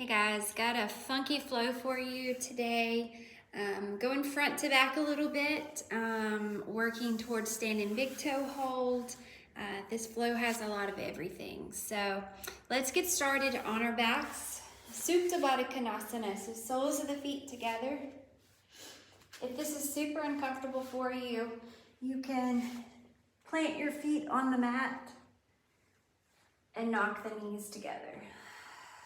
guys, got a funky flow for you today. Going front to back a little bit, working towards standing big toe hold. This flow has a lot of everything. So let's get started on our backs. Supta Baddha Konasana, so soles of the feet together. If this is super uncomfortable for you, you can plant your feet on the mat and knock the knees together.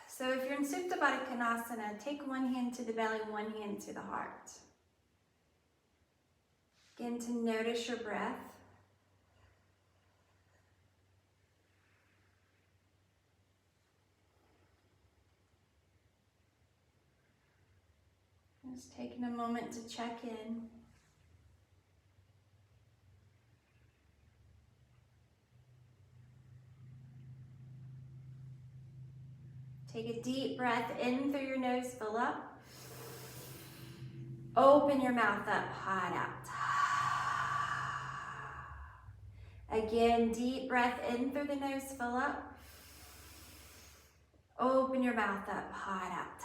So if you're in Supta Baddha Konasana, take one hand to the belly, one hand to the heart. Begin to notice your breath. Just taking a moment to check in. Take a deep breath in through your nose, fill up. Open your mouth up, hot out. Again, deep breath in through the nose, fill up. Open your mouth up, hot out.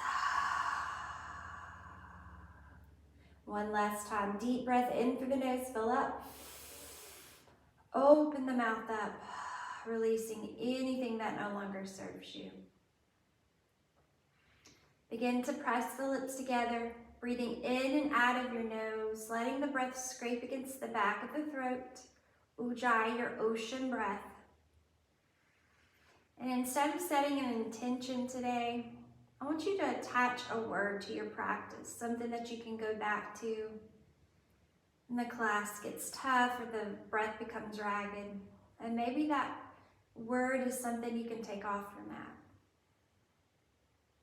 One last time, deep breath in through the nose, fill up. Open the mouth up, releasing anything that no longer serves you. Begin to press the lips together, breathing in and out of your nose, letting the breath scrape against the back of the throat. Ujjayi, your ocean breath. And instead of setting an intention today, I want you to attach a word to your practice, something that you can go back to when the class gets tough or the breath becomes ragged. And maybe that word is something you can take off your mat.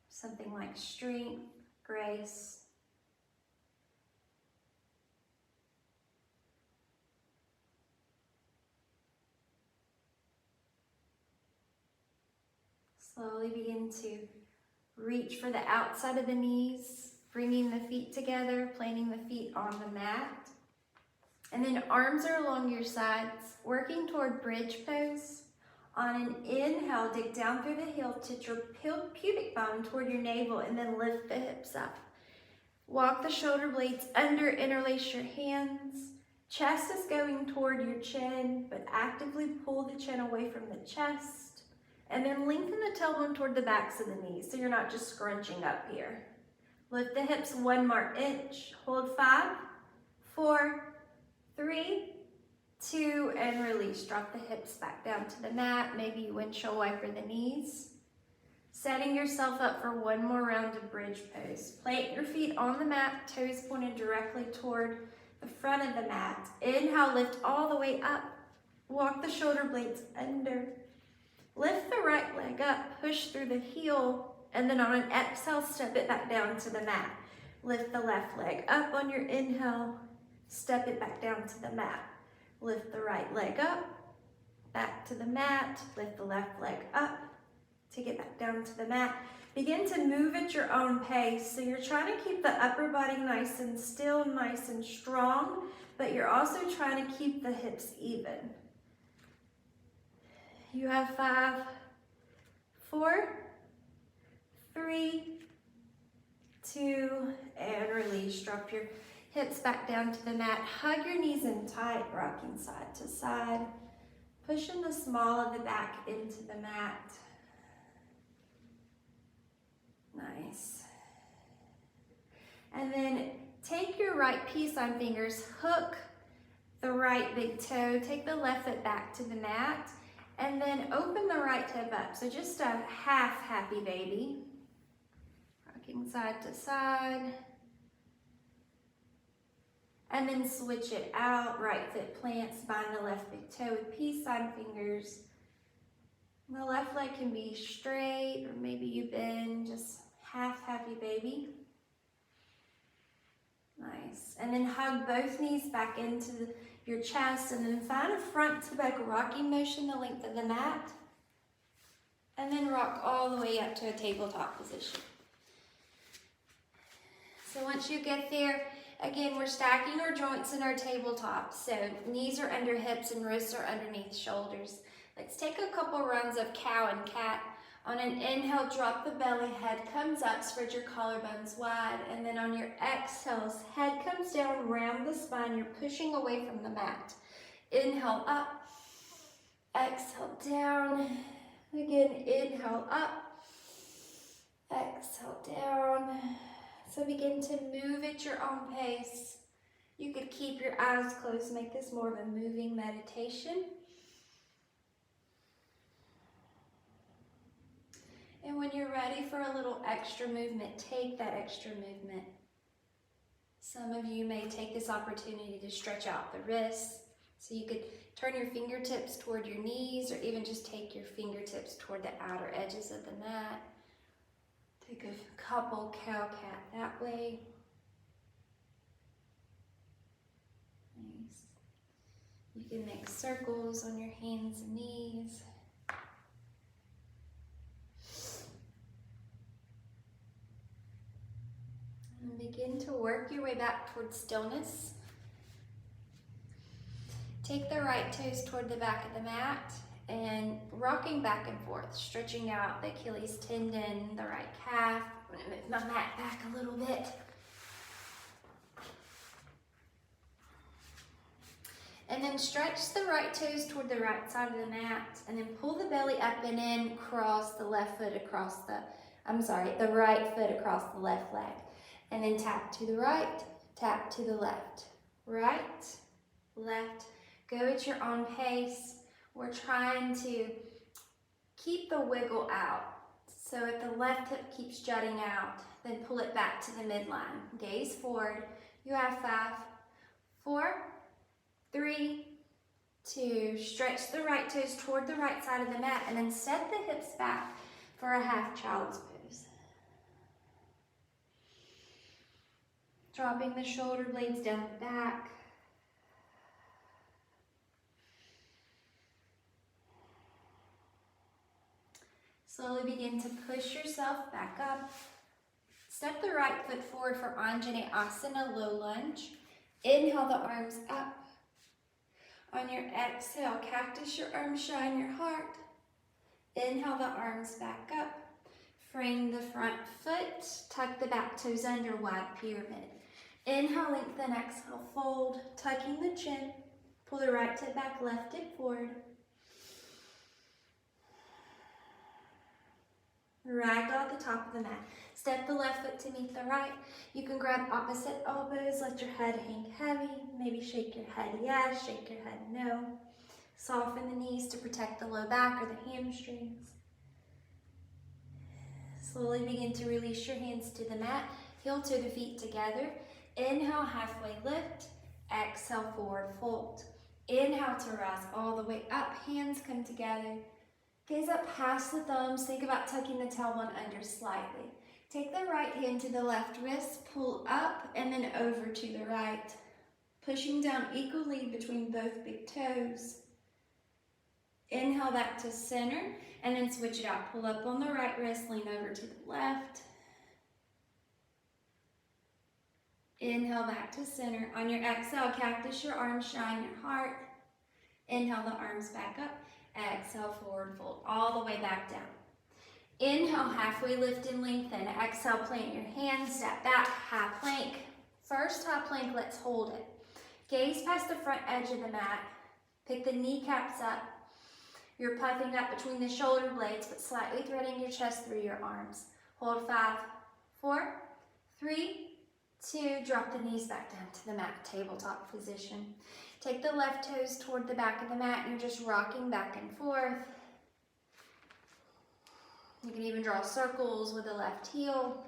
Something like strength, grace. Slowly begin to reach for the outside of the knees, bringing the feet together, planting the feet on the mat. And then arms are along your sides, working toward bridge pose. On an inhale, dig down through the heel, tip your pubic bone toward your navel, and then lift the hips up. Walk the shoulder blades under, interlace your hands. Chest is going toward your chin, but actively pull the chin away from the chest. And then lengthen the tailbone toward the backs of the knees, so you're not just scrunching up here. Lift the hips 1 more inch. Hold 5, 4, 3, 2, and release. Drop the hips back down to the mat. Maybe you windshield wiper the knees. Setting yourself up for 1 more round of bridge pose. Plant your feet on the mat, toes pointed directly toward the front of the mat. Inhale, lift all the way up. Walk the shoulder blades under. Lift the right leg up, push through the heel, and then on an exhale, step it back down to the mat. Lift the left leg up on your inhale, step it back down to the mat. Lift the right leg up, back to the mat. Lift the left leg up, take it back down to the mat. Begin to move at your own pace. So you're trying to keep the upper body nice and still, nice and strong, but you're also trying to keep the hips even. You have 5, 4, 3, 2, and release. Drop your hips back down to the mat. Hug your knees in tight, rocking side to side. Pushing the small of the back into the mat. Nice. And then take your right peace sign fingers, hook the right big toe, take the left foot back to the mat, and then open the right hip up. So just a half happy baby. Rocking side to side. And then switch it out. Right foot plants, bind the left big toe with peace sign fingers. The left leg can be straight, or maybe you bend, just half happy baby. Nice. And then hug both knees back into your chest, and then find a front to back rocking motion the length of the mat. And then rock all the way up to a tabletop position. So once you get there, again, we're stacking our joints in our tabletop. So knees are under hips and wrists are underneath shoulders. Let's take a couple rounds of cow and cat. On an inhale, drop the belly, head comes up, spread your collarbones wide, and then on your exhales, head comes down, round the spine, you're pushing away from the mat. Inhale up, exhale down, again inhale up, exhale down. So begin to move at your own pace. You could keep your eyes closed, make this more of a moving meditation. And when you're ready for a little extra movement, take that extra movement. Some of you may take this opportunity to stretch out the wrists. So you could turn your fingertips toward your knees, or even just take your fingertips toward the outer edges of the mat. Take a couple cow-cat that way. Nice. You can make circles on your hands and knees. And begin to work your way back towards stillness. Take the right toes toward the back of the mat and rocking back and forth, stretching out the Achilles tendon, the right calf. I'm going to move my mat back a little bit. And then stretch the right toes toward the right side of the mat, and then pull the belly up and in, cross the left foot across the right foot across the left leg. And then tap to the right, tap to the left. Right, left. Go at your own pace. We're trying to keep the wiggle out. So if the left hip keeps jutting out, then pull it back to the midline. Gaze forward. You have 5, 4, 3, 2. Stretch the right toes toward the right side of the mat, and then set the hips back for a half child's pose. Dropping the shoulder blades down the back. Slowly begin to push yourself back up. Step the right foot forward for Anjaneyasana, low lunge. Inhale the arms up. On your exhale, cactus your arms, shine your heart. Inhale the arms back up. Frame the front foot, tuck the back toes under, wide pyramid. Inhale, lengthen, exhale, fold, tucking the chin. Pull the right hip back, left hip forward. Ragdoll at the top of the mat. Step the left foot to meet the right. You can grab opposite elbows, let your head hang heavy. Maybe shake your head yes, shake your head no. Soften the knees to protect the low back or the hamstrings. Slowly begin to release your hands to the mat. Heel to the feet together. Inhale, halfway lift. Exhale, forward fold. Inhale to rise all the way up. Hands come together. Gaze up past the thumbs. Think about tucking the tailbone under slightly. Take the right hand to the left wrist, pull up and then over to the right. Pushing down equally between both big toes. Inhale back to center and then switch it out. Pull up on the right wrist, lean over to the left. Inhale back to center. On your exhale, cactus your arms, shine your heart. Inhale the arms back up. Exhale, forward fold, all the way back down. Inhale, halfway lift and lengthen. Exhale, plant your hands, step back, high plank. First high plank, let's hold it. Gaze past the front edge of the mat. Pick the kneecaps up. You're puffing up between the shoulder blades, but slightly threading your chest through your arms. Hold 5, 4, 3, 2. Drop the knees back down to the mat, tabletop position. Take the left toes toward the back of the mat, and you're just rocking back and forth. You can even draw circles with the left heel.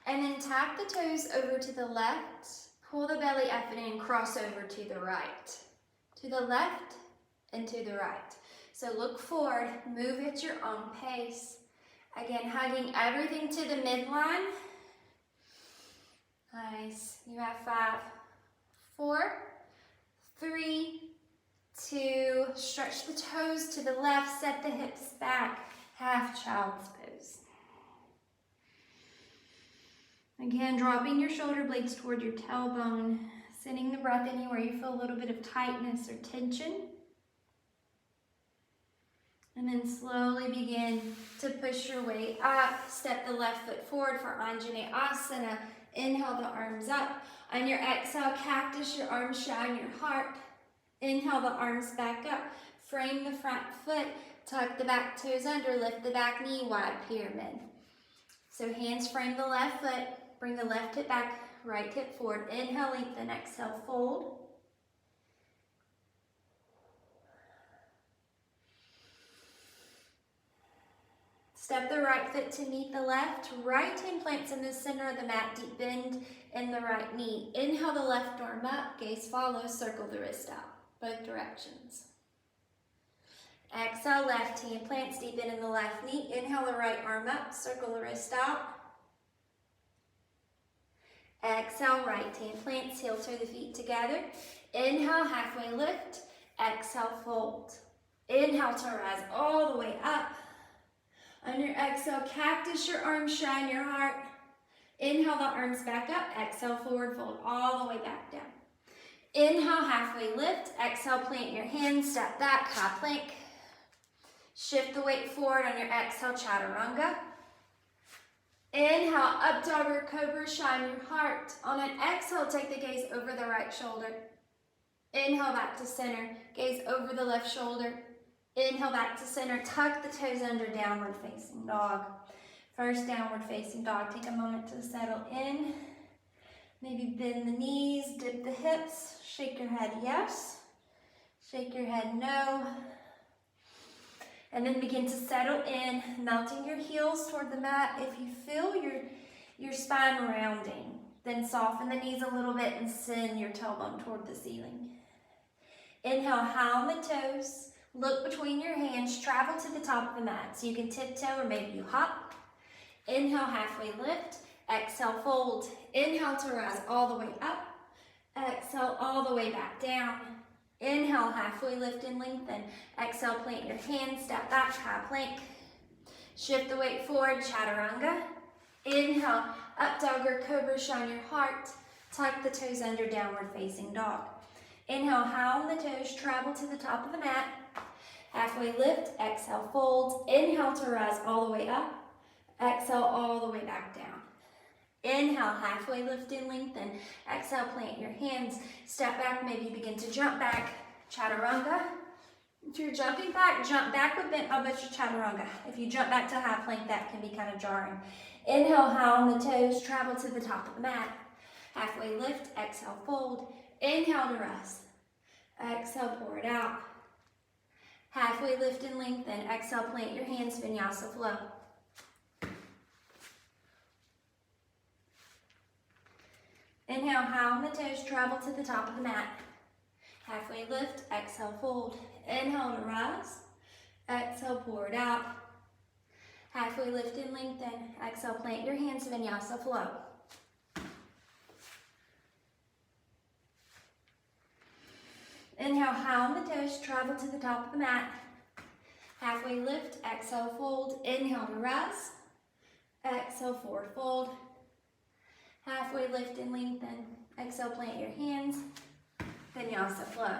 And then tap the toes over to the left, pull the belly up and in, cross over to the right. To the left and to the right. So look forward, move at your own pace. Again, hugging everything to the midline. Nice. You have 5, 4, 3, 2. Stretch the toes to the left, set the hips back. Half child's pose. Again, dropping your shoulder blades toward your tailbone, sending the breath anywhere you feel a little bit of tightness or tension. And then slowly begin to push your way up. Step the left foot forward for Anjaneyasana. Inhale the arms up. On your exhale, cactus, your arms shine your heart. Inhale the arms back up. Frame the front foot. Tuck the back toes under. Lift the back knee, wide pyramid. So hands frame the left foot. Bring the left hip back, right hip forward. Inhale, lengthen, exhale, fold. Step the right foot to meet the left. Right hand plants in the center of the mat. Deep bend in the right knee. Inhale the left arm up. Gaze follows. Circle the wrist out. Both directions. Exhale, left hand plants. Deep bend in the left knee. Inhale the right arm up. Circle the wrist out. Exhale, right hand plants. Heel toe the feet together. Inhale, halfway lift. Exhale, fold. Inhale to rise all the way up. On your exhale, cactus, your arms shine your heart. Inhale the arms back up. Exhale, forward fold all the way back down. Inhale, halfway lift. Exhale, plant your hands, step back, high plank. Shift the weight forward on your exhale, chaturanga. Inhale, up dog or cobra, shine your heart. On an exhale, take the gaze over the right shoulder. Inhale, back to center. Gaze over the left shoulder. Inhale back to center, tuck the toes under, downward facing dog. First downward facing dog, take a moment to settle in. Maybe bend the knees, dip the hips, shake your head yes, shake your head no. And then begin to settle in, melting your heels toward the mat. If you feel your spine rounding, then soften the knees a little bit and send your tailbone toward the ceiling. Inhale, high on the toes. Look between your hands, travel to the top of the mat. So you can tiptoe or maybe you hop. Inhale, halfway lift. Exhale, fold. Inhale to rise all the way up. Exhale, all the way back down. Inhale, halfway lift and lengthen. Exhale, plant your hands, step back, high plank. Shift the weight forward, chaturanga. Inhale, up dog or cobra, shine your heart. Tuck the toes under, downward facing dog. Inhale, high on the toes, travel to the top of the mat. Halfway lift, exhale, fold. Inhale to rise all the way up. Exhale, all the way back down. Inhale, halfway lift and lengthen. Exhale, plant your hands. Step back, maybe begin to jump back. Chaturanga. If you're jumping back, jump back with bent elbows to chaturanga. If you jump back to high plank, that can be kind of jarring. Inhale, high on the toes, travel to the top of the mat. Halfway lift, exhale, fold. Inhale to rise. Exhale, pour it out. Halfway lift and lengthen. Exhale, plant your hands, vinyasa flow. Inhale, high on the toes, travel to the top of the mat. Halfway lift, exhale, fold. Inhale to rise. Exhale, pour it out. Halfway lift and lengthen. Exhale, plant your hands, vinyasa flow. Inhale, high on the toes, travel to the top of the mat. Halfway lift, exhale, fold. Inhale to rise. Exhale, forward fold. Halfway lift and lengthen. Exhale, plant your hands. Vinyasa flow.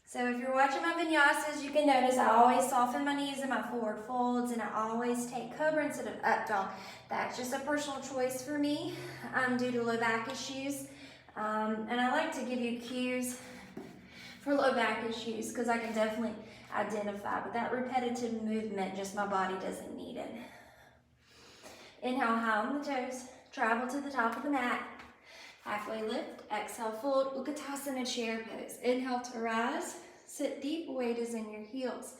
So if you're watching my vinyasas, you can notice I always soften my knees in my forward folds, and I always take cobra instead of up dog. That's just a personal choice for me due to low back issues. And I like to give you cues for low back issues because I can definitely identify, but that repetitive movement, just my body doesn't need it. Inhale, high on the toes, travel to the top of the mat. Halfway lift, exhale, fold, Utkatasana chair pose. Inhale to rise, sit deep, weight is in your heels.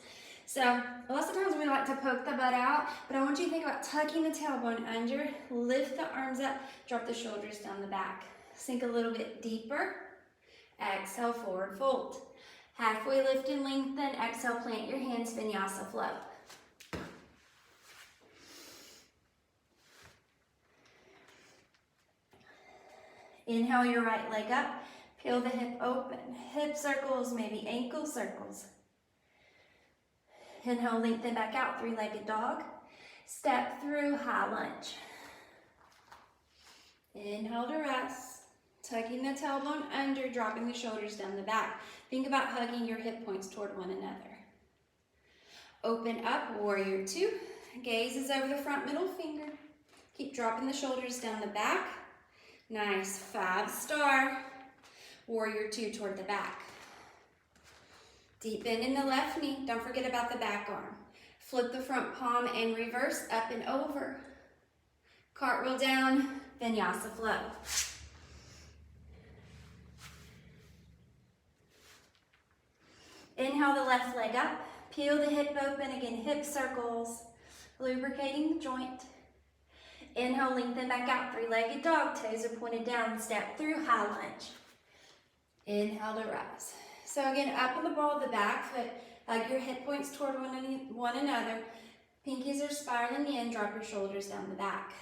So lots of times we like to poke the butt out, but I want you to think about tucking the tailbone under, lift the arms up, drop the shoulders down the back. Sink a little bit deeper. Exhale, forward fold. Halfway lift and lengthen. Exhale, plant your hands, vinyasa flow. Inhale your right leg up. Peel the hip open. Hip circles, maybe ankle circles. Inhale, lengthen back out, three-legged dog. Step through, high lunge. Inhale to rest. Tucking the tailbone under, dropping the shoulders down the back. Think about hugging your hip points toward one another. Open up, warrior two. Gaze is over the front middle finger. Keep dropping the shoulders down the back. Nice, 5-star. Warrior two toward the back. Deep bend in the left knee. Don't forget about the back arm. Flip the front palm and reverse up and over. Cartwheel down, vinyasa flow. Inhale the left leg up. Peel the hip open, again, hip circles, lubricating the joint. Inhale, lengthen back out, three-legged dog, toes are pointed down, step through, high lunge. Inhale to rise. So again, up on the ball of the back foot, hug your hip points toward one another. Pinkies are spiraling in, drop your shoulders down the back.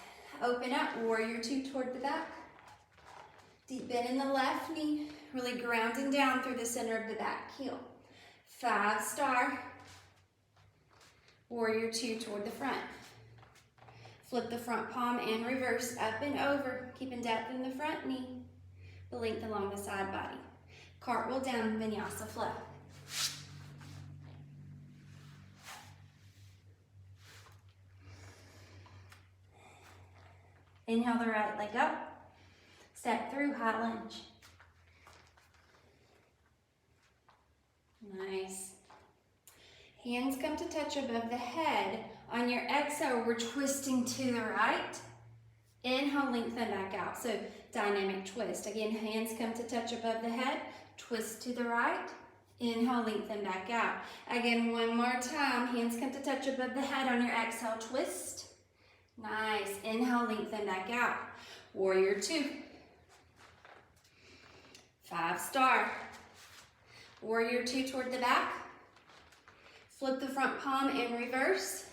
Open up, warrior two toward the back. Deep bend in the left knee, really grounding down through the center of the back heel. 5-star. Warrior two toward the front. Flip the front palm and reverse up and over, keeping depth in the front knee, the length along the side body. Cartwheel down, vinyasa flow. Inhale the right leg up, step through, high lunge. Nice. Hands come to touch above the head. On your exhale, we're twisting to the right. Inhale, lengthen back out. So dynamic twist. Again, hands come to touch above the head. Twist to the right. Inhale, lengthen back out. Again, one more time. Hands come to touch above the head. On your exhale, twist. Nice. Inhale, lengthen back out. Warrior two. 5-star. Warrior two toward the back. Flip the front palm and reverse.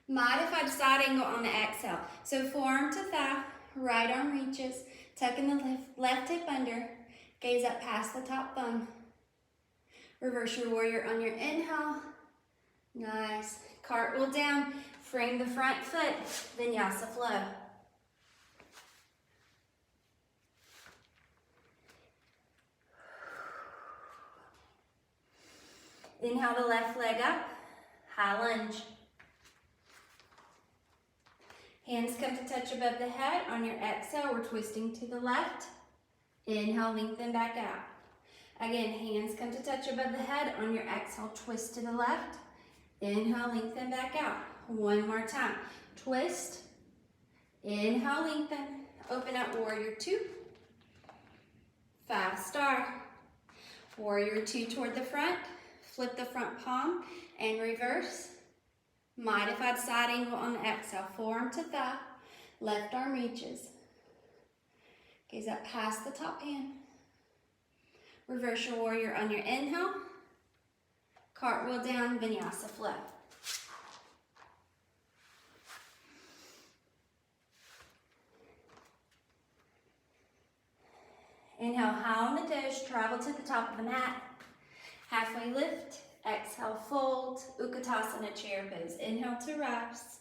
Modified side angle on the exhale. So forearm to thigh, right arm reaches, tucking the left hip under, gaze up past the top thumb. Reverse your warrior on your inhale. Nice. Cartwheel down, frame the front foot, vinyasa flow. Inhale the left leg up, high lunge. Hands come to touch above the head. On your exhale, we're twisting to the left. Inhale, lengthen back out. Again, hands come to touch above the head. On your exhale, twist to the left. Inhale, lengthen back out. One more time. Twist. Inhale, lengthen. Open up, warrior two. 5-star. Warrior two toward the front. Flip the front palm and reverse. Modified side angle on the exhale. Forearm to thigh. Left arm reaches. Gaze up past the top hand. Reverse your warrior on your inhale. Cartwheel down, vinyasa flow. Inhale, high on the toes, travel to the top of the mat. Halfway lift, exhale, fold, Utkatasana chair pose. Inhale to rise.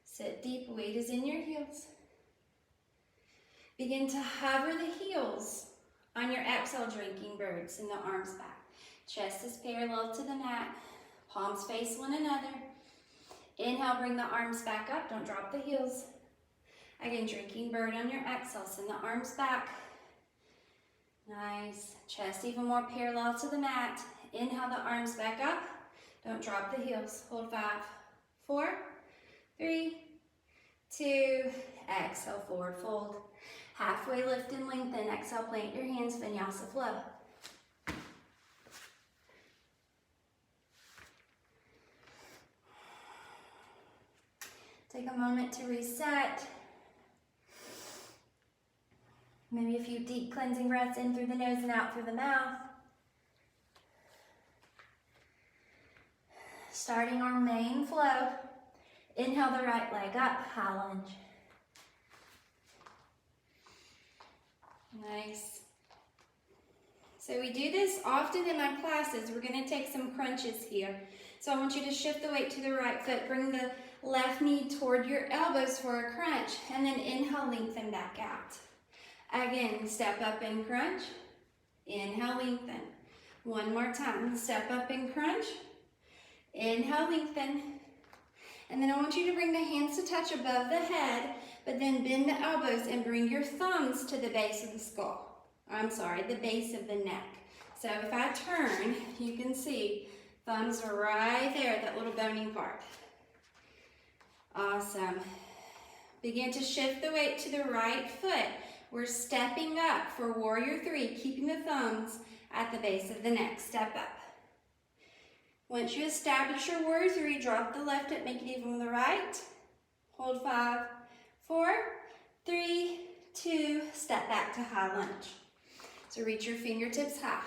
Sit deep, weight is in your heels. Begin to hover the heels on your exhale, drinking birds, and the arms back. Chest is parallel to the mat. Palms face one another. Inhale, bring the arms back up. Don't drop the heels. Again, drinking bird on your exhale. Send the arms back. Nice. Chest even more parallel to the mat. Inhale the arms back up. Don't drop the heels. Hold 5, 4, 3, 2. Exhale, forward fold. Halfway lift and lengthen. Exhale, plant your hands, vinyasa flow. Take a moment to reset. Maybe a few deep cleansing breaths in through the nose and out through the mouth. Starting our main flow. Inhale the right leg up, high lunge. Nice. So we do this often in my classes. We're going to take some crunches here. So I want you to shift the weight to the right foot. Bring the left knee toward your elbows for a crunch. And then inhale, lengthen back out. Again, step up and crunch. Inhale, lengthen. One more time. Step up and crunch. Inhale, lengthen. And then I want you to bring the hands to touch above the head, but then bend the elbows and bring your thumbs to the base of the skull. I'm sorry, the base of the neck. So if I turn, you can see thumbs are right there, that little bony part. Awesome. Begin to shift the weight to the right foot. We're stepping up for warrior three, keeping the thumbs at the base of the neck. Step up. Once you establish your warrior three, drop the left hip, make it even with the right. Hold 5, 4, 3, 2, step back to high lunge. So reach your fingertips high.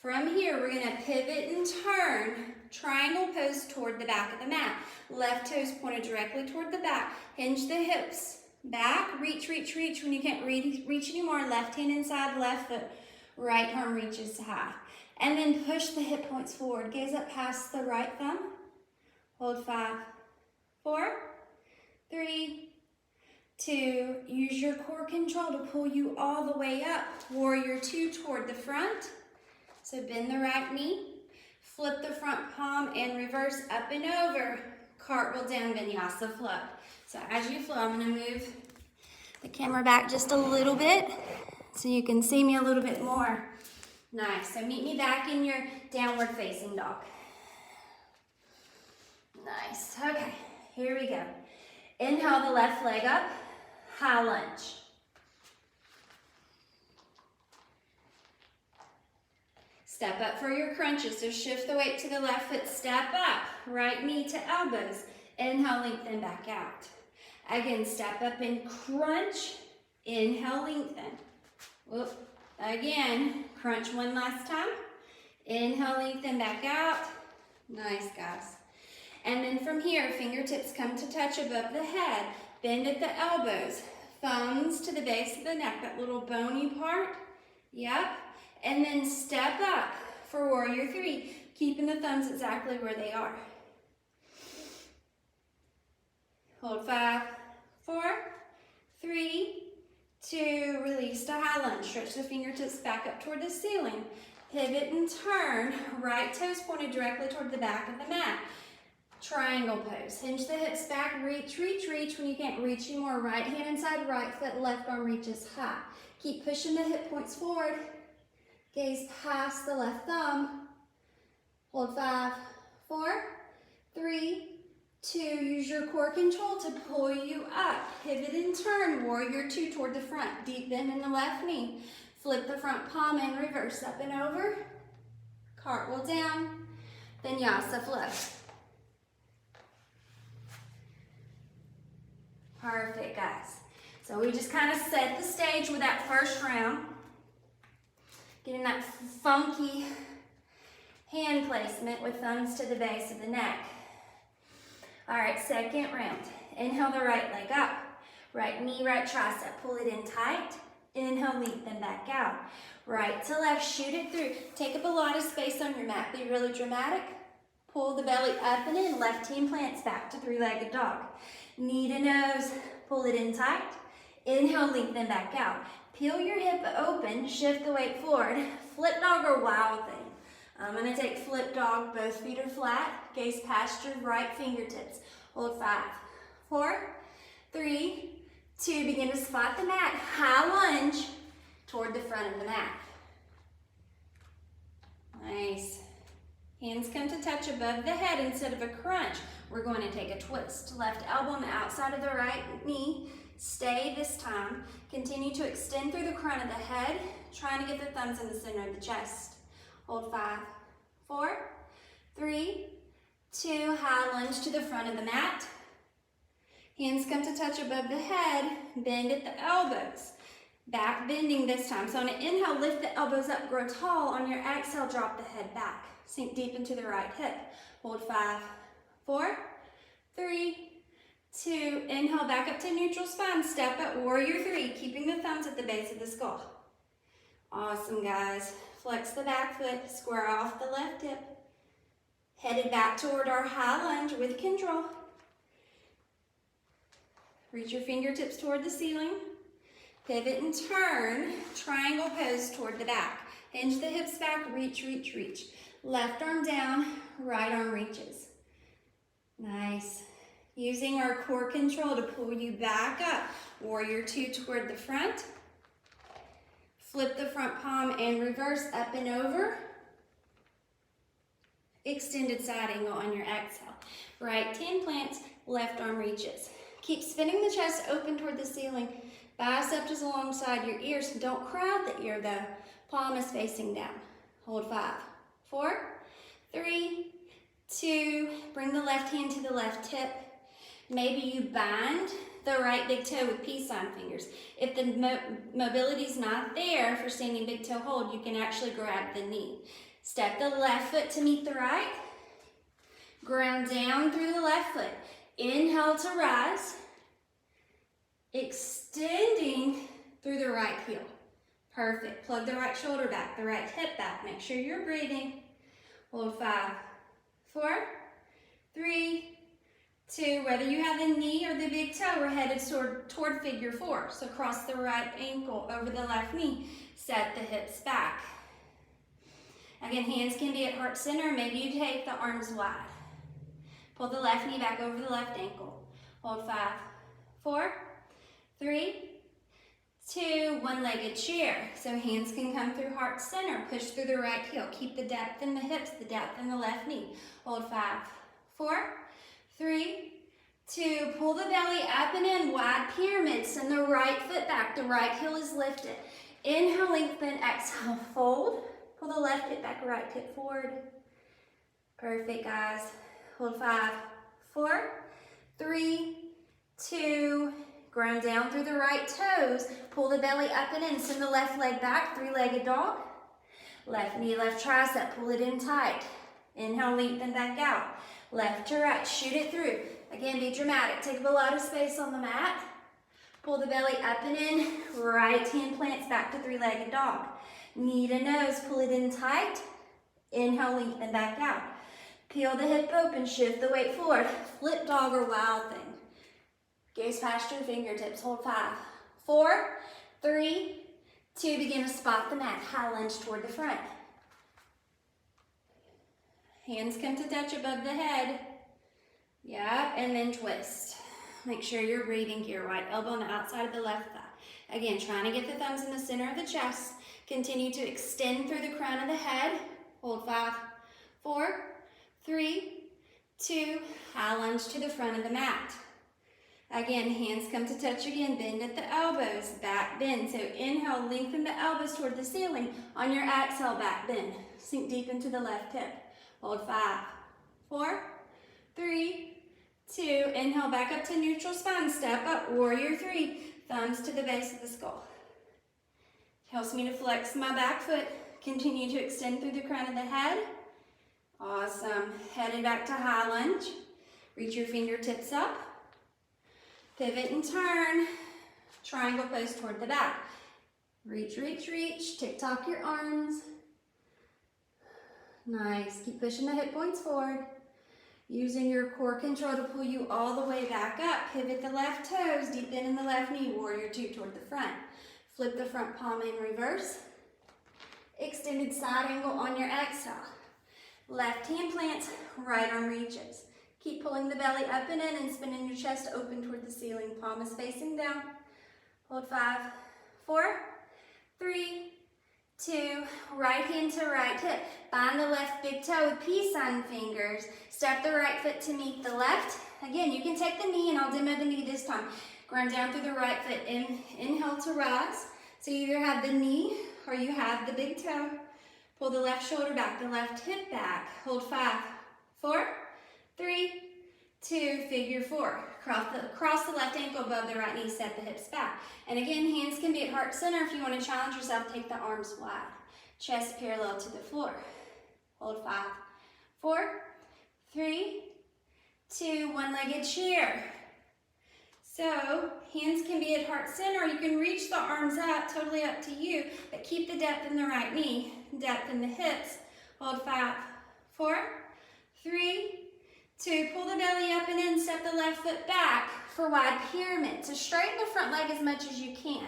From here, we're gonna pivot and turn, triangle pose toward the back of the mat. Left toes pointed directly toward the back. Hinge the hips back, reach, reach, reach. When you can't reach anymore, left hand inside, left foot, right arm reaches high. And then push the hip points forward. Gaze up past the right thumb. Hold 5, 4, 3, 2. Use your core control to pull you all the way up. Warrior two toward the front. So bend the right knee. Flip the front palm and reverse up and over. Cartwheel down, vinyasa flow. So as you flow, I'm gonna move the camera back just a little bit so you can see me a little bit more. Nice, so meet me back in your downward facing dog. Nice, okay, here we go. Inhale the left leg up, high lunge. Step up for your crunches, so shift the weight to the left foot, step up, right knee to elbows. Inhale, lengthen, back out. Again, step up and crunch, inhale, lengthen. Whoop. Again, crunch one last time. Inhale, lengthen, back out. Nice, guys. And then from here, fingertips come to touch above the head. Bend at the elbows. Thumbs to the base of the neck, that little bony part. Yep. And then step up for warrior three, keeping the thumbs exactly where they are. Hold 5, 4, 3, 2, release to high lunge. Stretch the fingertips back up toward the ceiling. Pivot and turn. Right toes pointed directly toward the back of the mat. Triangle pose. Hinge the hips back. Reach, reach, reach. When you can't reach anymore, right hand inside, right foot, left arm reaches high. Keep pushing the hip points forward. Gaze past the left thumb. Hold 5, 4, 3, 2. Use your core control to pull you up. Pivot and turn. Warrior two toward the front. Deep bend in the left knee. Flip the front palm and reverse up and over. Cartwheel down. Vinyasa flow. Perfect, guys. So we just kind of set the stage with that first round. Getting that funky hand placement with thumbs to the base of the neck. All right, second round. Inhale the right leg up. Right knee, right tricep. Pull it in tight. Inhale, lengthen back out. Right to left, shoot it through. Take up a lot of space on your mat. Be really dramatic. Pull the belly up and in. Left hand plants back to three-legged dog. Knee to nose. Pull it in tight. Inhale, lengthen back out. Peel your hip open. Shift the weight forward. Flip dog or wild thing. I'm going to take flip dog. Both feet are flat. Gaze past your right fingertips. Hold 5, 4, 3, 2. Begin to spot the mat. High lunge toward the front of the mat. Nice. Hands come to touch above the head instead of a crunch. We're going to take a twist. Left elbow on the outside of the right knee. Stay this time. Continue to extend through the crown of the head, trying to get the thumbs in the center of the chest. Hold 5, 4, 3, 2. High lunge to the front of the mat. Hands come to touch above the head. Bend at the elbows. Back bending this time. So on an inhale, lift the elbows up, grow tall. On your exhale, drop the head back. Sink deep into the right hip. Hold 5, 4, 3, 2. Inhale back up to neutral spine. Step up, warrior three, keeping the thumbs at the base of the skull. Awesome, guys. Flex the back foot, square off the left hip. Headed back toward our high lunge with control. Reach your fingertips toward the ceiling. Pivot and turn, triangle pose toward the back. Hinge the hips back, reach, reach, reach. Left arm down, right arm reaches. Nice. Using our core control to pull you back up. Warrior two toward the front. Flip the front palm and reverse up and over. Extended side angle on your exhale. Right 10 plants, left arm reaches. Keep spinning the chest open toward the ceiling. Biceps is alongside your ears. Don't crowd the ear though. Palm is facing down. Hold 5, 4, 3, 2. Bring the left hand to the left hip. Maybe you bind the right big toe with peace sign fingers. If the mobility's not there for standing big toe hold, you can actually grab the knee. Step the left foot to meet the right. Ground down through the left foot. Inhale to rise. Extending through the right heel. Perfect. Plug the right shoulder back, the right hip back. Make sure you're breathing. Hold 5, 4, 3, 2. Whether you have the knee or the big toe, we're headed toward figure 4. So cross the right ankle over the left knee. Set the hips back. Again, hands can be at heart center. Maybe you take the arms wide. Pull the left knee back over the left ankle. Hold 5, 4, 3, 2, one-legged chair. So hands can come through heart center. Push through the right heel. Keep the depth in the hips, the depth in the left knee. Hold 5, 4, 3, 2. Pull the belly up and in, wide pyramid. Send the right foot back. The right heel is lifted. Inhale, lengthen, exhale, fold. Pull the left hip back, right hip forward. Perfect, guys. Hold 5, 4, 3, 2. Ground down through the right toes. Pull the belly up and in. Send the left leg back, three-legged dog. Left knee, left tricep. Pull it in tight. Inhale, lengthen back out. Left to right, shoot it through. Again, be dramatic. Take up a lot of space on the mat. Pull the belly up and in. Right hand plants back to three-legged dog. Knee to nose, pull it in tight. Inhale, lengthen back out. Peel the hip open, shift the weight forward. Flip dog or wild thing. Gaze past your fingertips. Hold 5, 4, 3, 2. Begin to spot the mat. High lunge toward the front. Hands come to touch above the head. Yeah, and then twist. Make sure you're breathing here. Right elbow on the outside of the left thigh. Again, trying to get the thumbs in the center of the chest. Continue to extend through the crown of the head. Hold 5, 4, 3, 2. High lunge to the front of the mat. Again, hands come to touch again. Bend at the elbows. Back bend. So inhale, lengthen the elbows toward the ceiling. On your exhale, back bend. Sink deep into the left hip. Hold 5, 4, 3, 2. Inhale, back up to neutral spine. Step up, warrior 3. Thumbs to the base of the skull. Helps me to flex my back foot. Continue to extend through the crown of the head. Awesome. Headed back to high lunge. Reach your fingertips up. Pivot and turn. Triangle pose toward the back. Reach, reach, reach. Tick-tock your arms. Nice. Keep pushing the hip points forward. Using your core control to pull you all the way back up. Pivot the left toes. Deep in the left knee. Warrior 2 toward the front. Flip the front palm in reverse. Extended side angle on your exhale. Left hand plants, right arm reaches. Keep pulling the belly up and in and spinning your chest open toward the ceiling. Palm is facing down. Hold 5, 4, 3, 2. Right hand to right hip. Bind the left big toe with peace sign fingers. Step the right foot to meet the left. Again, you can take the knee and I'll demo the knee this time. Ground down through the right foot. Inhale to rise. So you either have the knee or you have the big toe. Pull the left shoulder back, the left hip back. Hold 5, 4, 3, 2, figure 4. Cross the left ankle above the right knee, set the hips back. And again, hands can be at heart center. If you want to challenge yourself, take the arms wide. Chest parallel to the floor. Hold 5, 4, 3, 2, one-legged chair. So, hands can be at heart center. You can reach the arms up, totally up to you, but keep the depth in the right knee, depth in the hips. Hold 5, 4, 3, 2, pull the belly up and in, step the left foot back for wide pyramid. So straighten the front leg as much as you can.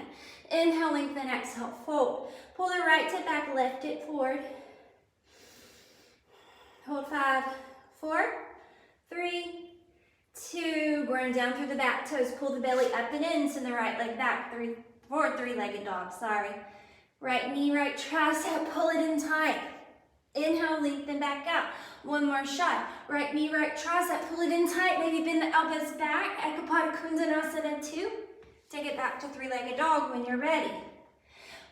Inhale, lengthen, exhale, fold. Pull the right hip back, left hip forward. Hold 5, 4, 3, 2. Ground down through the back toes. Pull the belly up and in, send the right leg back. 3, 4, three-legged dog, sorry. Right knee, right tricep, pull it in tight. Inhale, lengthen back out. One more shot. Right knee, right tricep, pull it in tight. Maybe bend the elbows back. Ekapada Kundanasana 2. Take it back to three-legged dog when you're ready.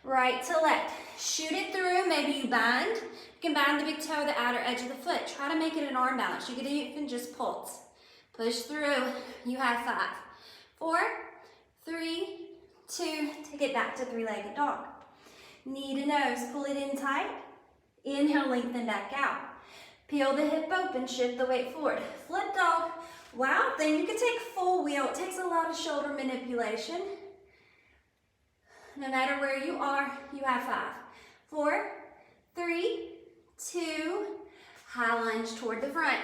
Right to left. Shoot it through. Maybe you bind. You can bind the big toe, the outer edge of the foot. Try to make it an arm balance. You can even just pulse. Push through. You have 5, 4, 3, 2. Take it back to three-legged dog. Knee to nose. Pull it in tight. Inhale, lengthen back out. Peel the hip open. Shift the weight forward. Flip dog. Wow, then you can take full wheel. It takes a lot of shoulder manipulation. No matter where you are, you have 5, 4, 3, 2, high lunge toward the front.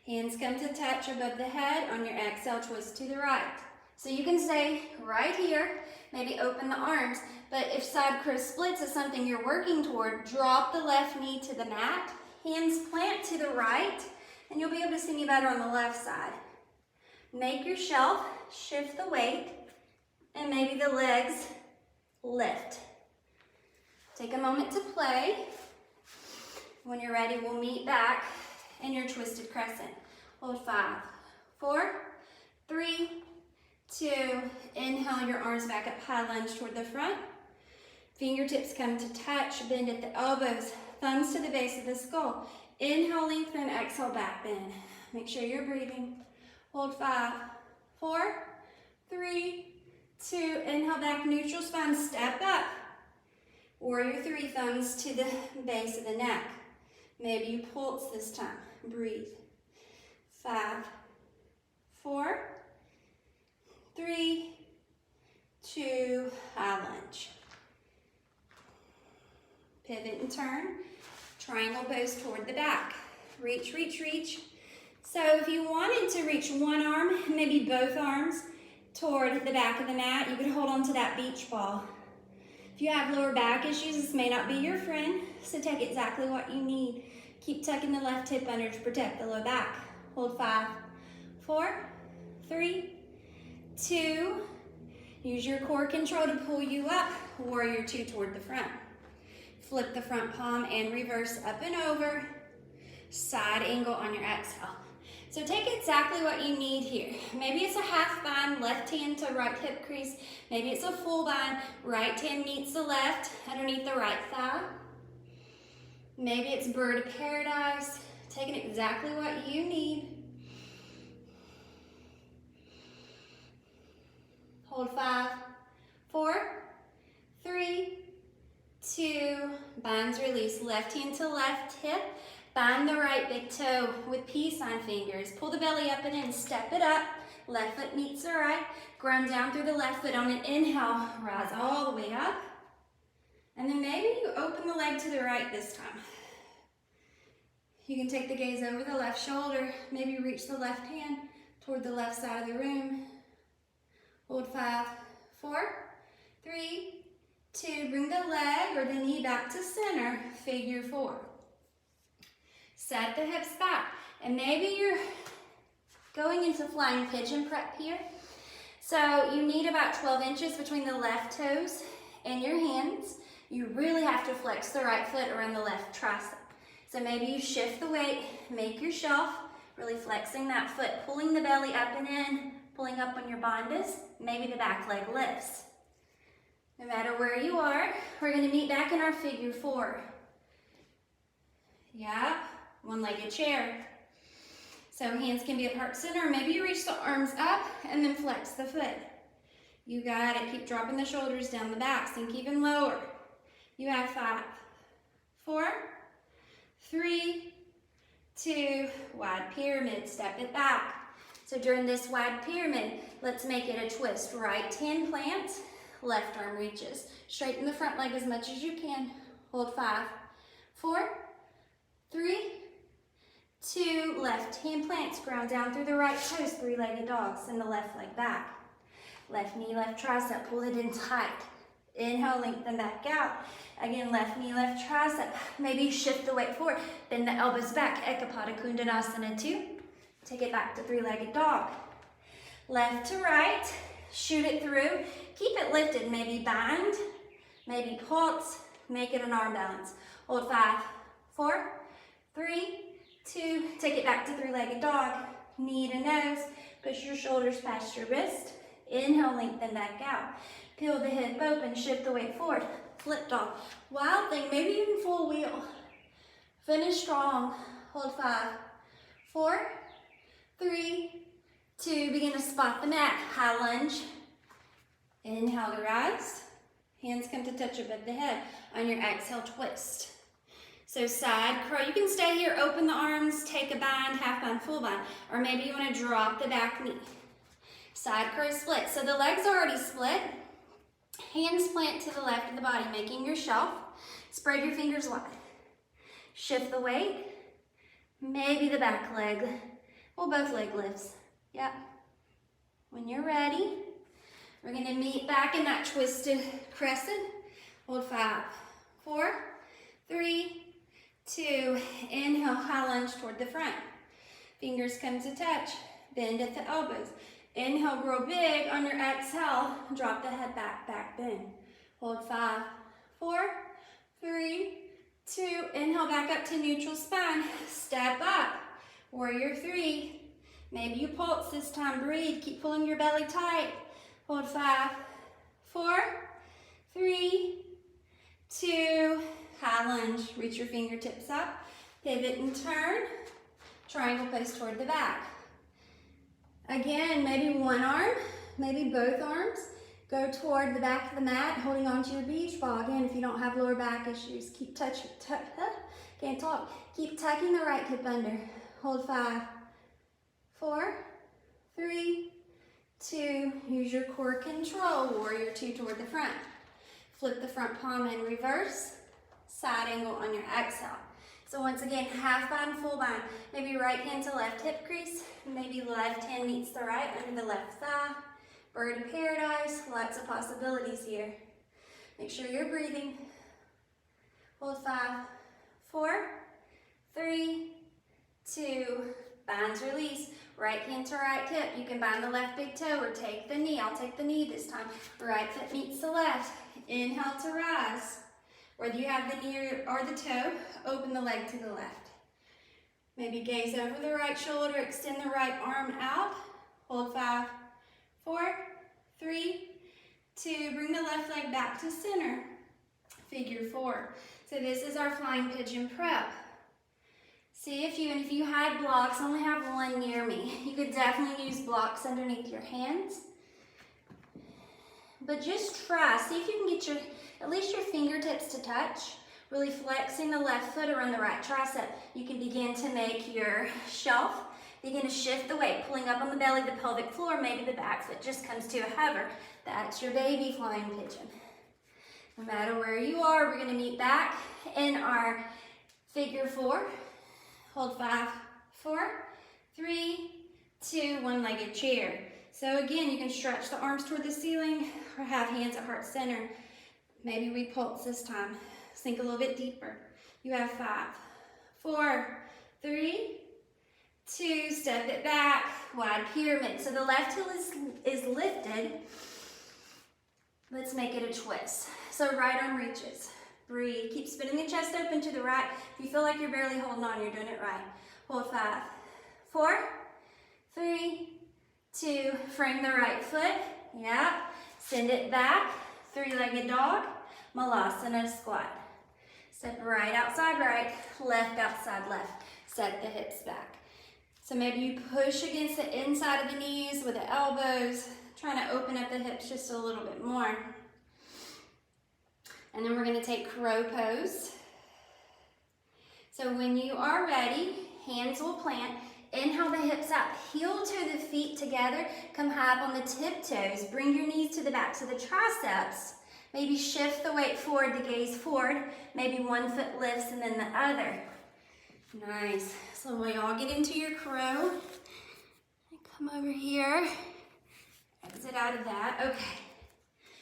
Hands come to touch above the head. On your exhale, twist to the right. So you can stay right here, maybe open the arms, but if side cross splits is something you're working toward, drop the left knee to the mat, hands plant to the right, and you'll be able to see me better on the left side. Make your shelf, shift the weight, and maybe the legs lift. Take a moment to play. When you're ready, we'll meet back in your twisted crescent. Hold 5, 4, 3, 2. Inhale your arms back up, high lunge toward the front. Fingertips come to touch, bend at the elbows, thumbs to the base of the skull. Inhale, lengthen, exhale, back bend. Make sure you're breathing. Hold 5, 4, 3, 2. Inhale back, neutral spine, step up. Warrior 3, thumbs to the base of the neck. Maybe you pulse this time. Breathe. 5, 4, 3, 2, high lunge. Pivot and turn. Triangle pose toward the back. Reach, reach, reach. So if you wanted to reach one arm, maybe both arms toward the back of the mat, you could hold on to that beach ball. If you have lower back issues, this may not be your friend, so take exactly what you need. Keep tucking the left hip under to protect the low back. Hold 5, 4, 3, 2. Use your core control to pull you up. Warrior 2 toward the front. Flip the front palm and reverse up and over. Side angle on your exhale. So take exactly what you need here. Maybe it's a half bind, left hand to right hip crease. Maybe it's a full bind, right hand meets the left underneath the right thigh. Maybe it's bird of paradise. Taking exactly what you need. Hold 5, 4, 3, 2. Binds release. Left hand to left hip. Bind the right big toe with peace sign fingers. Pull the belly up and in, step it up. Left foot meets the right. Ground down through the left foot on an inhale. Rise all the way up. And then maybe you open the leg to the right this time. You can take the gaze over the left shoulder. Maybe reach the left hand toward the left side of the room. Hold 5, 4, 3, 2. Bring the leg or the knee back to center. Figure 4. Set the hips back. And maybe you're going into flying pigeon prep here. So you need about 12 inches between the left toes and your hands. You really have to flex the right foot around the left tricep. So maybe you shift the weight, make your shelf, really flexing that foot, pulling the belly up and in, pulling up on your bandhas. Maybe the back leg lifts. No matter where you are, we're going to meet back in our figure 4. Yeah, one-legged chair. So hands can be at heart center. Maybe you reach the arms up and then flex the foot. You got it. Keep dropping the shoulders down the back. Sink even lower. You have 5, 4, 3, 2, wide pyramid. Step it back. So during this wide pyramid, let's make it a twist. Right hand plants, left arm reaches. Straighten the front leg as much as you can. Hold 5, 4, 3, 2, left hand plants, ground down through the right toes, three-legged dog. Send the left leg back. Left knee, left tricep, pull it in tight. Inhale, lengthen back out. Again, left knee, left tricep. Maybe shift the weight forward. Bend the elbows back. Ekapada Kondanasana 2. Take it back to three-legged dog. Left to right. Shoot it through. Keep it lifted. Maybe bind. Maybe pulse. Make it an arm balance. Hold 5, 4, 3, 2. Take it back to three-legged dog. Knee to nose. Push your shoulders past your wrist. Inhale, lengthen back out. Peel the hip open, shift the weight forward. Flip dog. Wild thing, maybe even full wheel. Finish strong. Hold 5, 4, 3, 2. Begin to spot the mat. High lunge. Inhale to rise. Hands come to touch above the head. On your exhale, twist. So side crow. You can stay here, open the arms, take a bind, half bind, full bind. Or maybe you want to drop the back knee. Side crow split. So the legs are already split. Hands plant to the left of the body, making your shelf. Spread your fingers wide. Shift the weight. Maybe the back leg. Well, both leg lifts. Yep. When you're ready, we're going to meet back in that twisted crescent. Hold 5, 4, 3, 2. Inhale, high lunge toward the front. Fingers come to touch. Bend at the elbows. Inhale, grow big. On your exhale, drop the head back, back bend. Hold 5, 4, 3, 2. Inhale, back up to neutral spine. Step up. Warrior 3. Maybe you pulse this time. Breathe. Keep pulling your belly tight. Hold 5, 4, 3, 2. High lunge. Reach your fingertips up. Pivot and turn. Triangle pose toward the back. Again, maybe one arm, maybe both arms. Go toward the back of the mat, holding onto your beach ball. Again, if you don't have lower back issues, keep can't talk. Keep tucking the right hip under. Hold 5, 4, 3, 2. Use your core control. Warrior 2 toward the front. Flip the front palm in reverse. Side angle on your exhale. So once again, half bind, full bind. Maybe right hand to left hip crease. Maybe left hand meets the right under the left thigh. Bird of paradise. Lots of possibilities here. Make sure you're breathing. Hold 5, 4, 3, 2. Binds, release. Right hand to right hip. You can bind the left big toe or take the knee. I'll take the knee this time. Right foot meets the left. Inhale to rise. Whether you have the knee or the toe, open the leg to the left. Maybe gaze over the right shoulder, extend the right arm out. Hold 5, 4, 3, 2. Bring the left leg back to center. Figure 4. So this is our flying pigeon prep. See if you had blocks, I only have one near me. You could definitely use blocks underneath your hands. But just try, see if you can get at least your fingertips to touch. Really flexing the left foot around the right tricep. You can begin to make your shelf. Begin to shift the weight, pulling up on the belly, the pelvic floor. Maybe the back foot just comes to a hover. That's your baby flying pigeon. No matter where you are, we're gonna meet back in our figure 4. Hold 5, 4, 3, 2, one-legged chair. So again, you can stretch the arms toward the ceiling or have hands at heart center. Maybe we pulse this time. Sink a little bit deeper. You have 5, 4, 3, 2. Step it back. Wide pyramid. So the left heel is lifted. Let's make it a twist. So right arm reaches. Breathe. Keep spinning the chest open to the right. If you feel like you're barely holding on, you're doing it right. Hold 5, 4, 3, 2. Frame the right foot. Yeah. Send it back. Three-legged dog. Malasana squat. Step right outside right. Left outside left. Set the hips back. So maybe you push against the inside of the knees with the elbows. Trying to open up the hips just a little bit more. And then we're going to take crow pose. So when you are ready, hands will plant. Inhale the hips out, heel to the feet together. Come high up on the tiptoes. Bring your knees to the backs of the triceps. Maybe shift the weight forward, the gaze forward. Maybe one foot lifts and then the other. Nice. So when y'all get into your crow, come over here, exit out of that. Okay.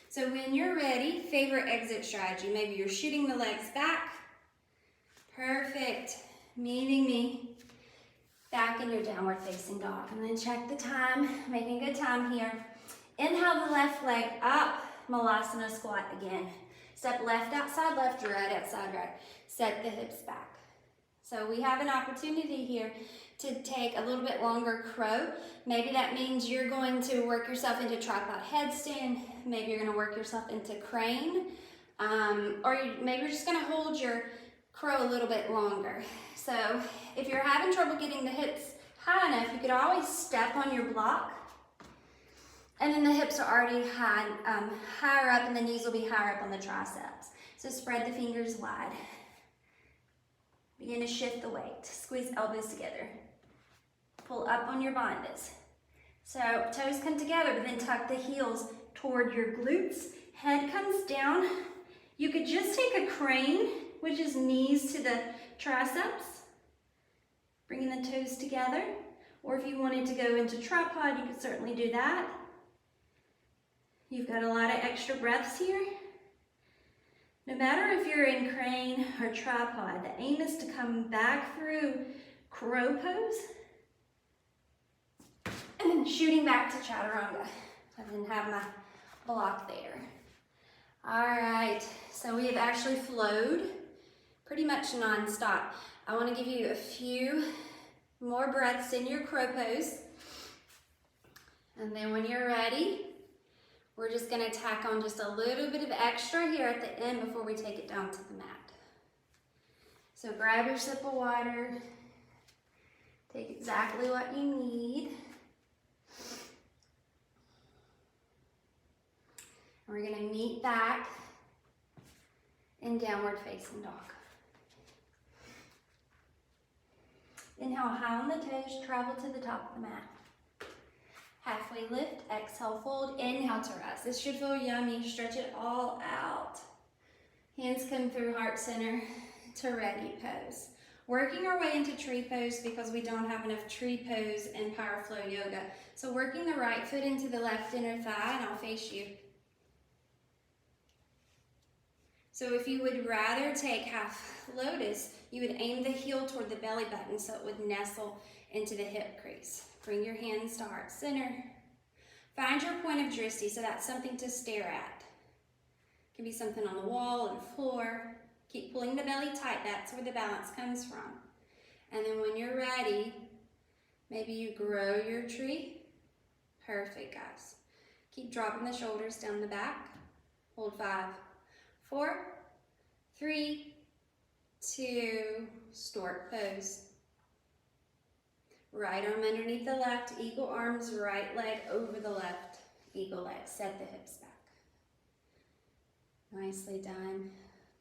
So when you're ready, favorite exit strategy. Maybe you're shooting the legs back. Perfect. Meeting me. Back in your downward facing dog. And then check the time, making good time here. Inhale the left leg up, Malasana squat again. Step left outside left, right outside right. Set the hips back. So we have an opportunity here to take a little bit longer crow. Maybe that means you're going to work yourself into tripod headstand. Maybe you're going to work yourself into crane. Maybe you're just going to hold your crow a little bit longer. So if you're having trouble getting the hips high enough, you could always step on your block. And then the hips are already higher up and the knees will be higher up on the triceps. So spread the fingers wide. Begin to shift the weight. Squeeze elbows together. Pull up on your bandhas. So toes come together, but then tuck the heels toward your glutes. Head comes down. You could just take a crane, which is knees to the triceps, bringing the toes together. Or if you wanted to go into tripod, you could certainly do that. You've got a lot of extra breaths here. No matter if you're in crane or tripod, the aim is to come back through crow pose and then shooting back to chaturanga. And then have my block there. All right, so we have actually flowed pretty much non-stop. I want to give you a few more breaths in your crow pose. And then when you're ready, we're just going to tack on just a little bit of extra here at the end before we take it down to the mat. So grab your sip of water. Take exactly what you need. And we're going to meet back in downward facing dog. Inhale high on the toes, travel to the top of the mat. Halfway lift, exhale, fold, inhale to rise. This should feel yummy. Stretch it all out. Hands come through heart center to ready pose. Working our way into tree pose because we don't have enough tree pose in Power Flow Yoga. So working the right foot into the left inner thigh, and I'll face you. So if you would rather take half lotus, you would aim the heel toward the belly button so it would nestle into the hip crease. Bring your hands to heart center. Find your point of drishti, so that's something to stare at. It can be something on the wall or the floor. Keep pulling the belly tight, that's where the balance comes from. And then when you're ready, maybe you grow your tree. Perfect, guys. Keep dropping the shoulders down the back. Hold 5, 4, 3, 2, stork pose. Right arm underneath the left, eagle arms, right leg over the left, eagle leg. Set the hips back. Nicely done.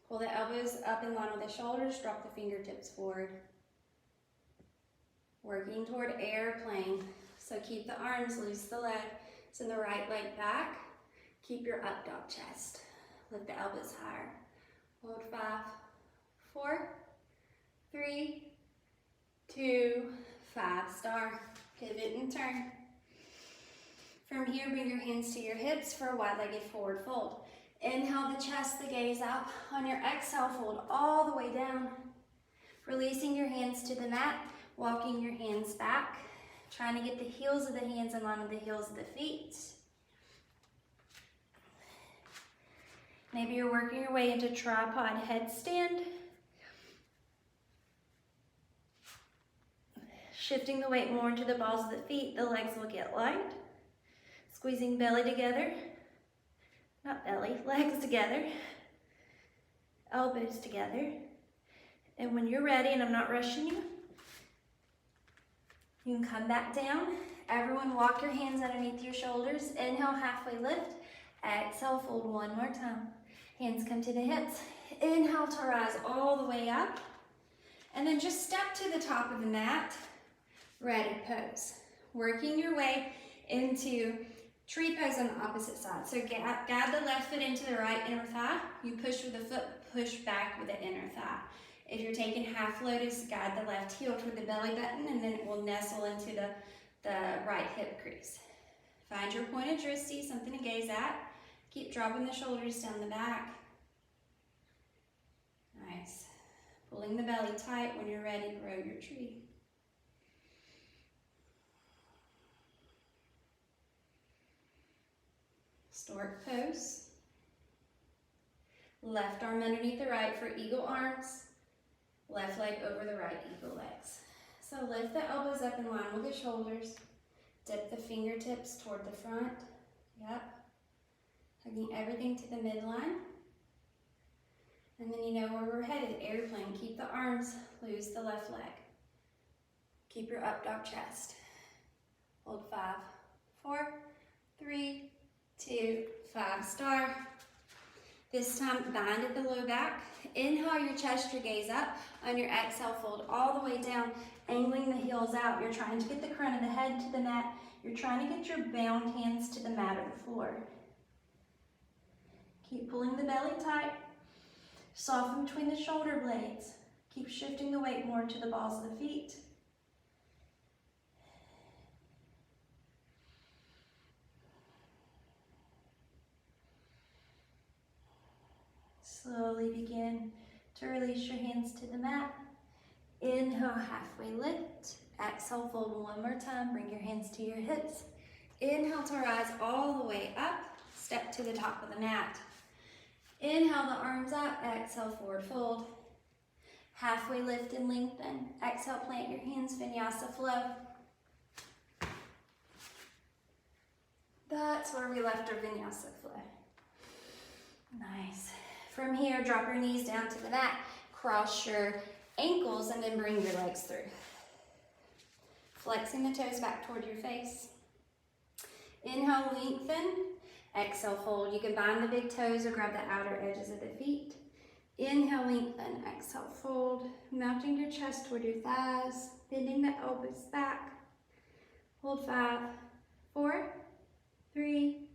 Pull the elbows up in line with the shoulders, drop the fingertips forward. Working toward airplane. So keep the arms, loose the leg. Send the right leg back. Keep your up dog chest. Lift the elbows higher. Hold 5, 4, 3, 2, 5 star. Pivot and turn. From here, bring your hands to your hips for a wide-legged forward fold. Inhale the chest, the gaze up. On your exhale, fold all the way down. Releasing your hands to the mat, walking your hands back. Trying to get the heels of the hands in line with the heels of the feet. Maybe you're working your way into tripod headstand. Shifting the weight more into the balls of the feet, the legs will get light. Squeezing belly together. Not belly, legs together. Elbows together. And when you're ready, and I'm not rushing you, you can come back down. Everyone walk your hands underneath your shoulders. Inhale, halfway lift. Exhale, fold one more time. Hands come to the hips. Inhale to rise all the way up. And then just step to the top of the mat. Ready pose. Working your way into tree pose on the opposite side. So guide the left foot into the right inner thigh. You push with the foot, push back with the inner thigh. If you're taking half lotus, guide the left heel toward the belly button, and then it will nestle into the right hip crease. Find your point of drishti, something to gaze at. Keep dropping the shoulders down the back. Nice. Pulling the belly tight. When you're ready, grow your tree. Stork pose. Left arm underneath the right for eagle arms. Left leg over the right eagle legs. So lift the elbows up in line with the shoulders. Dip the fingertips toward the front. Yep. Hugging everything to the midline. And then you know where we're headed, airplane. Keep the arms loose, the left leg. Keep your up dog chest. Hold 5, 4, 3, 2, 5 star. This time, bind at the low back. Inhale your chest, your gaze up. On your exhale, fold all the way down, angling the heels out. You're trying to get the crown of the head to the mat. You're trying to get your bound hands to the mat or the floor. Keep pulling the belly tight. Soften between the shoulder blades. Keep shifting the weight more to the balls of the feet. Slowly begin to release your hands to the mat. Inhale, halfway lift. Exhale, fold one more time. Bring your hands to your hips. Inhale to rise all the way up. Step to the top of the mat. Inhale the arms up. Exhale, forward fold. Halfway lift and lengthen. Exhale, plant your hands, vinyasa flow. That's where we left our vinyasa flow. Nice. From here, drop your knees down to the mat, cross your ankles, and then bring your legs through. Flexing the toes back toward your face. Inhale, lengthen. Exhale, fold. You can bind the big toes or grab the outer edges of the feet. Inhale, lengthen. Exhale, fold. Mounting your chest toward your thighs, bending the elbows back. Hold 5, 4, 3,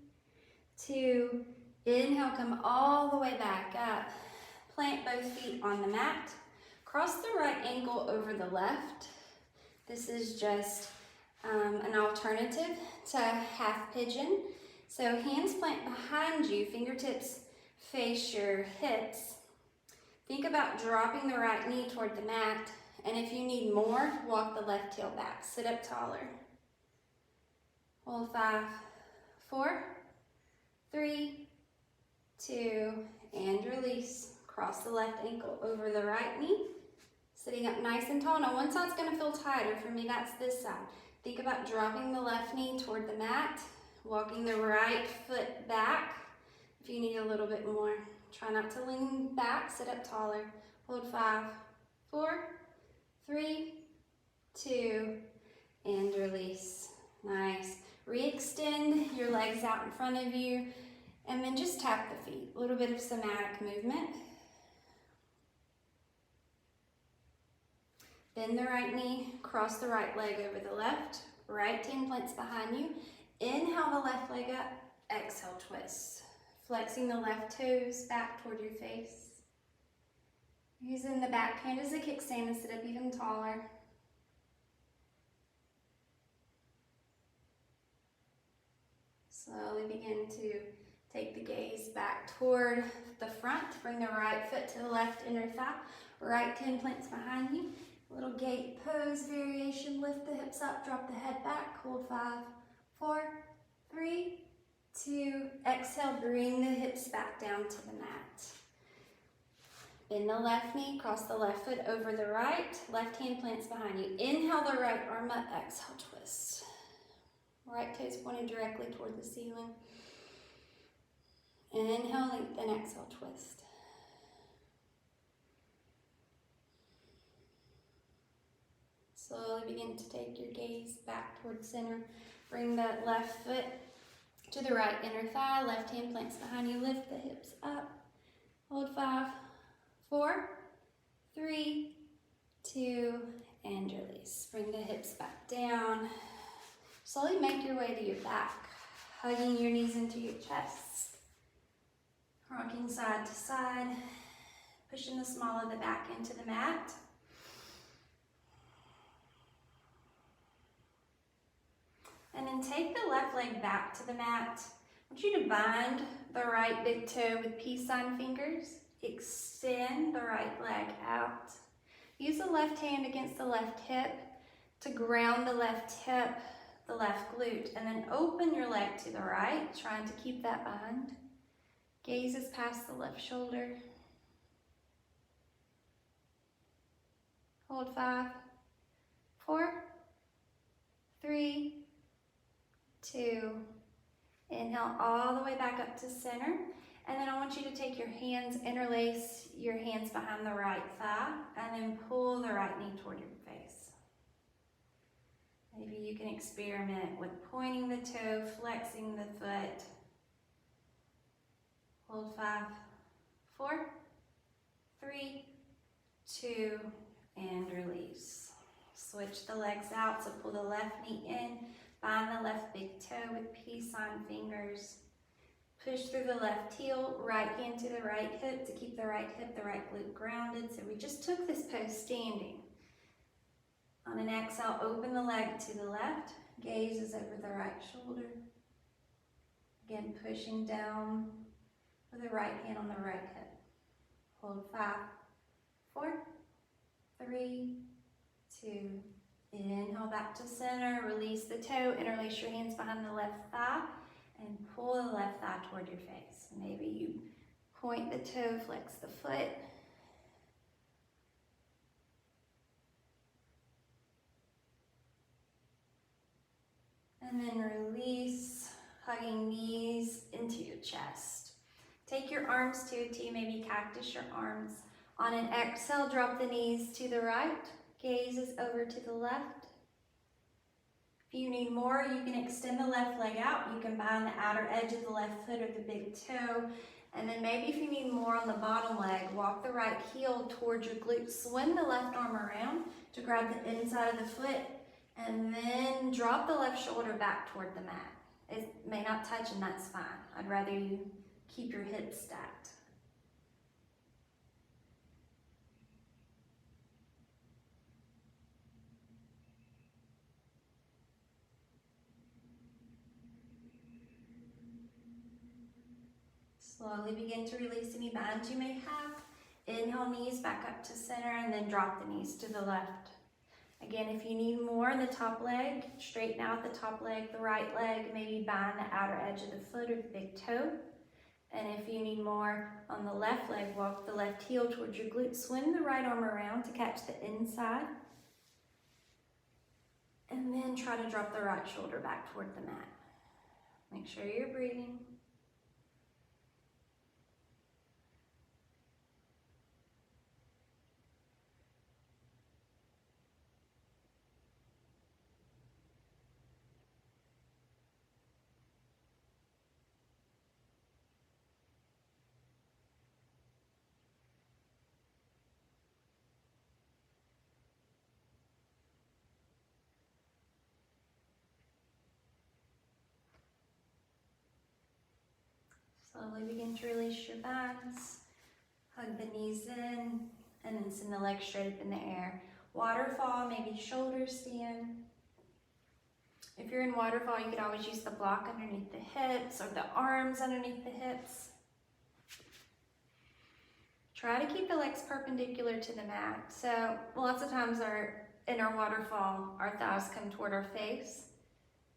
2, inhale, come all the way back up. Plant both feet on the mat. Cross the right ankle over the left. This is just an alternative to half pigeon. So hands plant behind you, fingertips face your hips. Think about dropping the right knee toward the mat. And if you need more, walk the left heel back. Sit up taller. Hold 5, 4, 3, 2, and release. Cross the left ankle over the right knee. Sitting up nice and tall. Now one side's gonna feel tighter. For me, that's this side. Think about dropping the left knee toward the mat. Walking the right foot back. If you need a little bit more. Try not to lean back, sit up taller. Hold 5, 4, 3, 2, and release. Nice. Re-extend your legs out in front of you, and then just tap the feet. A little bit of somatic movement. Bend the right knee, cross the right leg over the left. Right 10 plants behind you. Inhale the left leg up, exhale twist. Flexing the left toes back toward your face. Using the back hand as a kickstand to sit up even taller. Slowly begin to take the gaze back toward the front. Bring the right foot to the left inner thigh. Right 10 plants behind you. Little gate pose variation. Lift the hips up, drop the head back. Hold 5, 4, 3, 2. Exhale, bring the hips back down to the mat. Bend the left knee, cross the left foot over the right. Left hand plants behind you. Inhale the right arm up, exhale, twist. Right toes pointed directly toward the ceiling. Inhale, lengthen, exhale, twist. Slowly begin to take your gaze back toward center. Bring that left foot to the right inner thigh. Left hand plants behind you. Lift the hips up. Hold 5, 4, 3, 2, and release. Bring the hips back down. Slowly make your way to your back, hugging your knees into your chest. Rocking side to side. Pushing the small of the back into the mat. And then take the left leg back to the mat. I want you to bind the right big toe with peace sign fingers. Extend the right leg out. Use the left hand against the left hip to ground the left hip, the left glute, and then open your leg to the right, trying to keep that bind. Gazes past the left shoulder. Hold 5, 4, 3, 2. Inhale all the way back up to center. And then I want you to take your hands, interlace your hands behind the right thigh, and then pull the right knee toward your face. Maybe you can experiment with pointing the toe, flexing the foot. Hold 5, 4, 3, 2, and release. Switch the legs out, so pull the left knee in, bind the left big toe with peace sign fingers. Push through the left heel, right hand to the right hip to keep the right hip, the right glute grounded. So we just took this pose standing. On an exhale, open the leg to the left, gazes over the right shoulder. Again, pushing down with the right hand on the right hip. Hold 5, 4, 3, 2. Inhale back to center, release the toe, interlace your hands behind the left thigh, and pull the left thigh toward your face. Maybe you point the toe, flex the foot. And then release, hugging knees into your chest. Take your arms to a T, maybe cactus your arms. On an exhale, drop the knees to the right, gazes over to the left. If you need more, you can extend the left leg out. You can bind the outer edge of the left foot or the big toe. And then maybe if you need more on the bottom leg, walk the right heel towards your glute. Swing the left arm around to grab the inside of the foot. And then drop the left shoulder back toward the mat. It may not touch, and that's fine. I'd rather you keep your hips stacked. Slowly begin to release any binds you may have. Inhale, knees back up to center, and then drop the knees to the left. Again, if you need more in the top leg, straighten out the top leg, the right leg, maybe bind the outer edge of the foot or the big toe. And if you need more on the left leg, walk the left heel towards your glute, swing the right arm around to catch the inside. And then try to drop the right shoulder back toward the mat. Make sure you're breathing. Slowly begin to release your bands. Hug the knees in, and then send the legs straight up in the air. Waterfall, maybe shoulder stand. If you're in waterfall, you could always use the block underneath the hips or the arms underneath the hips. Try to keep the legs perpendicular to the mat. So lots of times in our waterfall, our thighs come toward our face.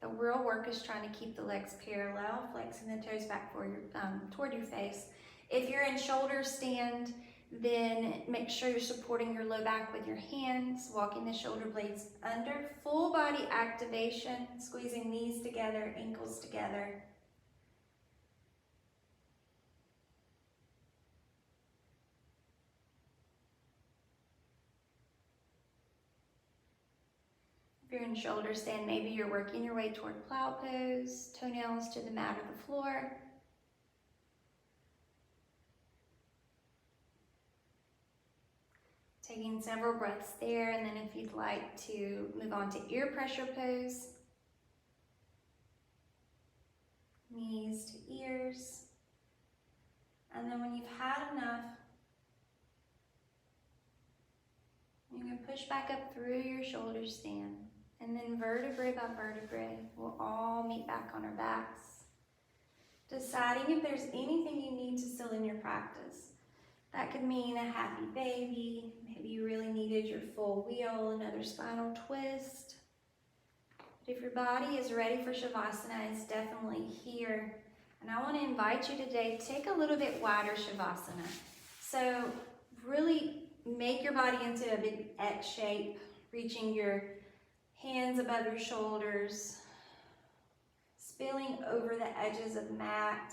The real work is trying to keep the legs parallel, flexing the toes back toward your face. If you're in shoulder stand, then make sure you're supporting your low back with your hands, walking the shoulder blades under. Full body activation, squeezing knees together, ankles together. If you're in shoulder stand, maybe you're working your way toward plow pose, toenails to the mat or the floor. Taking several breaths there, and then if you'd like to move on to ear pressure pose. Knees to ears. And then when you've had enough, You can push back up through your shoulder stand. And then vertebrae by vertebrae, we'll all meet back on our backs. Deciding if there's anything you need to still in your practice. That could mean a happy baby. Maybe you really needed your full wheel, another spinal twist. But if your body is ready for Shavasana, it's definitely here. And I want to invite you today to take a little bit wider Shavasana. So really make your body into a big X shape, reaching your hands above your shoulders, spilling over the edges of the mat.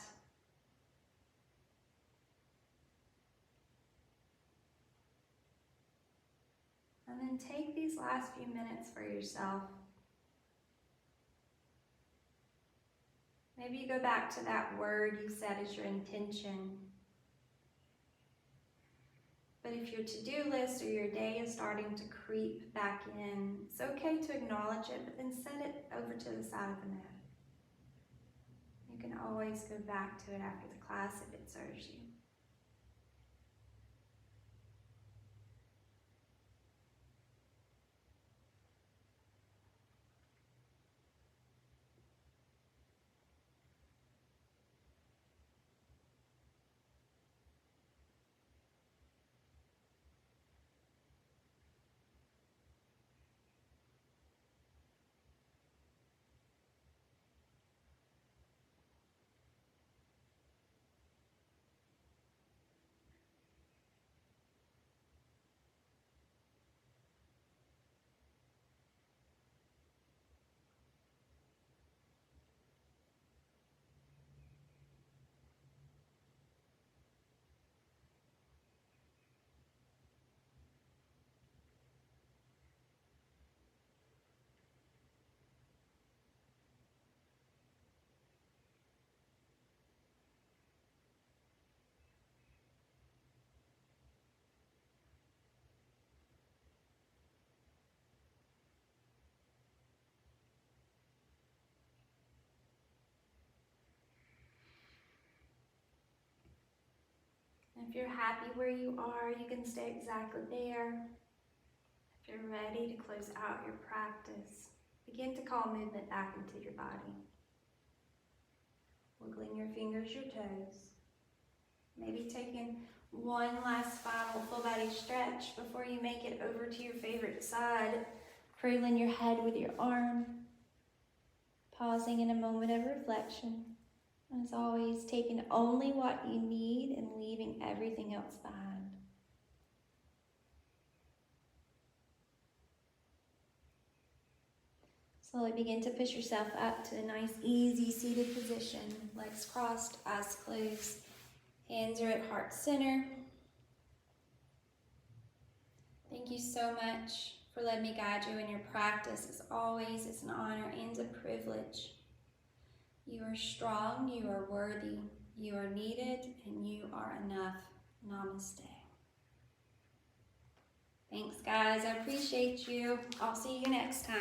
And then take these last few minutes for yourself. Maybe you go back to that word you set as your intention. But if your to-do list or your day is starting to creep back in, it's okay to acknowledge it, but then set it over to the side of the mat. You can always go back to it after the class if it serves you. If you're happy where you are, you can stay exactly there. If you're ready to close out your practice, begin to call movement back into your body. Wiggling your fingers, your toes. Maybe taking one last final full body stretch before you make it over to your favorite side. Cradling your head with your arm. Pausing in a moment of reflection. As always, taking only what you need and leaving everything else behind. Slowly begin to push yourself up to a nice, easy seated position. Legs crossed, eyes closed. Hands are at heart center. Thank you so much for letting me guide you in your practice. As always, it's an honor and a privilege. You are strong, you are worthy, you are needed, and you are enough. Namaste. Thanks, guys. I appreciate you. I'll see you next time.